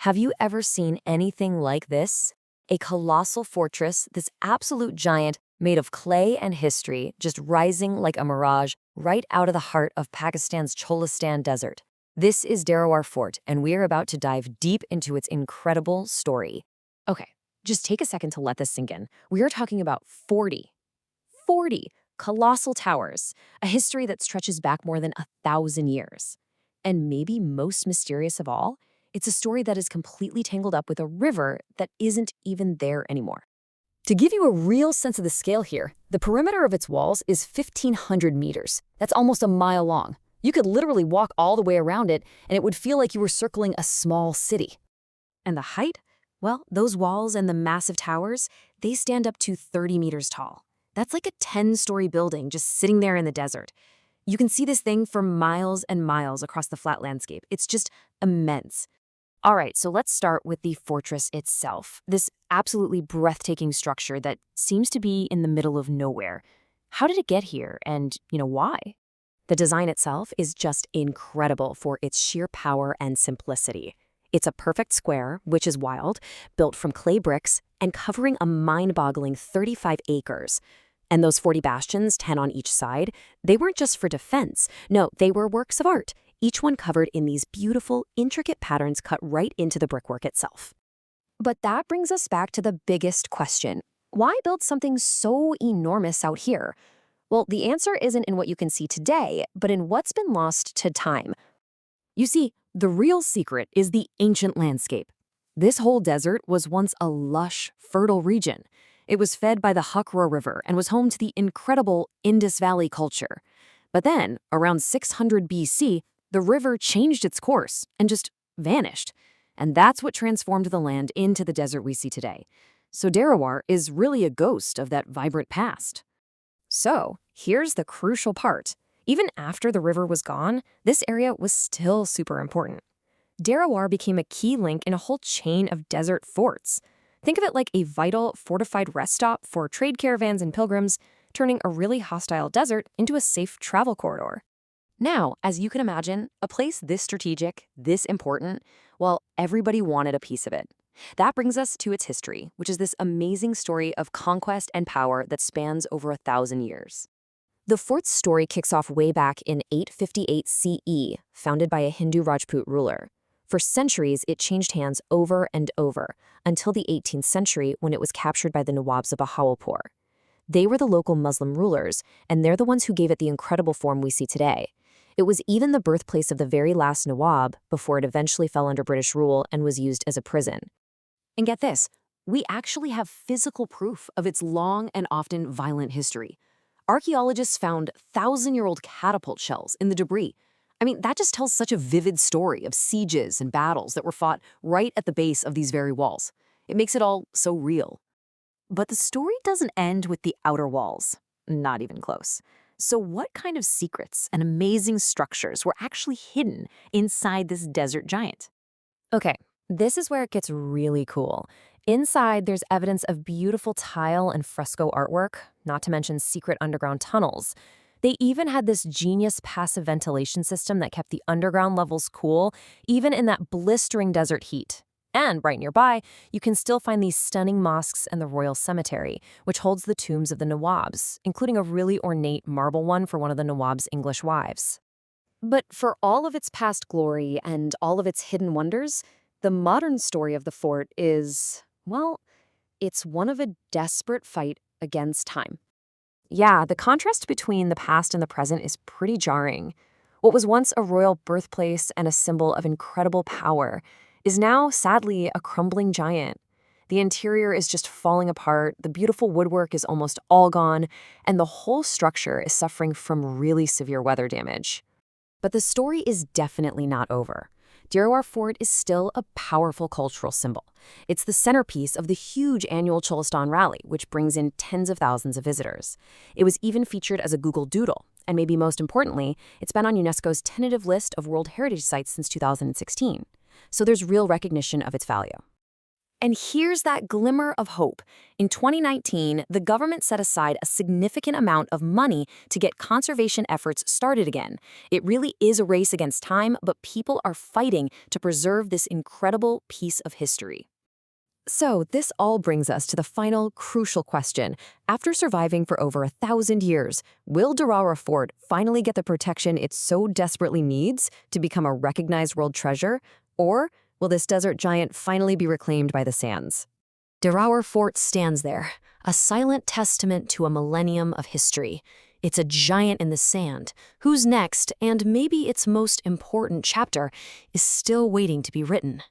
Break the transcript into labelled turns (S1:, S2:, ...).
S1: Have you ever seen anything like this? A colossal fortress, this absolute giant made of clay and history, just rising like a mirage right out of the heart of Pakistan's Cholistan Desert. This is Derawar Fort, and we're about to dive deep into its incredible story. Okay, just take a second to let this sink in. We are talking about 40 colossal towers, a history that stretches back more than 1,000 years. And maybe most mysterious of all, it's a story that is completely tangled up with a river that isn't even there anymore. To give you a real sense of the scale here, the perimeter of its walls is 1,500 meters. That's almost a mile long. You could literally walk all the way around it, and it would feel like you were circling a small city. And the height? Well, those walls and the massive towers, they stand up to 30 meters tall. That's like a 10-story building just sitting there in the desert. You can see this thing for miles and miles across the flat landscape. It's just immense. All right, so let's start with the fortress itself, this absolutely breathtaking structure that seems to be in the middle of nowhere. How did it get here, and, why? The design itself is just incredible for its sheer power and simplicity. It's a perfect square, which is wild, built from clay bricks and covering a mind-boggling 35 acres. And those 40 bastions, 10 on each side, they weren't just for defense. No, they were works of art, each one covered in these beautiful, intricate patterns cut right into the brickwork itself. But that brings us back to the biggest question. Why build something so enormous out here? Well, the answer isn't in what you can see today, but in what's been lost to time. You see, the real secret is the ancient landscape. This whole desert was once a lush, fertile region. It was fed by the Hakra River and was home to the incredible Indus Valley culture. But then, around 600 BC, the river changed its course and just vanished. And that's what transformed the land into the desert we see today. So Derawar is really a ghost of that vibrant past. So, here's the crucial part. Even after the river was gone, this area was still super important. Derawar became a key link in a whole chain of desert forts. Think of it like a vital, fortified rest stop for trade caravans and pilgrims, turning a really hostile desert into a safe travel corridor. Now, as you can imagine, a place this strategic, this important, well, everybody wanted a piece of it. That brings us to its history, which is this amazing story of conquest and power that spans over 1,000 years. The fort's story kicks off way back in 858 CE, founded by a Hindu Rajput ruler. For centuries, it changed hands over and over, until the 18th century when it was captured by the Nawabs of Bahawalpur. They were the local Muslim rulers, and they're the ones who gave it the incredible form we see today. It was even the birthplace of the very last Nawab before it eventually fell under British rule and was used as a prison. And get this, we actually have physical proof of its long and often violent history. Archaeologists found 1,000-year-old catapult shells in the debris. I mean, that just tells such a vivid story of sieges and battles that were fought right at the base of these very walls. It makes it all so real. But the story doesn't end with the outer walls. Not even close. So what kind of secrets and amazing structures were actually hidden inside this desert giant? Okay, this is where it gets really cool. Inside, there's evidence of beautiful tile and fresco artwork, not to mention secret underground tunnels. They even had this genius passive ventilation system that kept the underground levels cool, even in that blistering desert heat. And right nearby, you can still find these stunning mosques and the royal cemetery, which holds the tombs of the Nawabs, including a really ornate marble one for one of the Nawab's English wives. But for all of its past glory and all of its hidden wonders, the modern story of the fort is, well, it's one of a desperate fight against time. Yeah, the contrast between the past and the present is pretty jarring. What was once a royal birthplace and a symbol of incredible power is now, sadly, a crumbling giant. The interior is just falling apart, the beautiful woodwork is almost all gone, and the whole structure is suffering from really severe weather damage. But the story is definitely not over. Derawar Fort is still a powerful cultural symbol. It's the centerpiece of the huge annual Cholistan rally, which brings in tens of thousands of visitors. It was even featured as a Google Doodle, and maybe most importantly, it's been on UNESCO's tentative list of World Heritage Sites since 2016. So there's real recognition of its value. And here's that glimmer of hope. In 2019, the government set aside a significant amount of money to get conservation efforts started again. It really is a race against time, but people are fighting to preserve this incredible piece of history. So, this all brings us to the final, crucial question. After surviving for over 1,000 years, will Derawar Fort finally get the protection it so desperately needs to become a recognized world treasure? Or will this desert giant finally be reclaimed by the sands? Derawar Fort stands there, a silent testament to a millennium of history. It's a giant in the sand, whose next, and maybe its most important chapter, is still waiting to be written.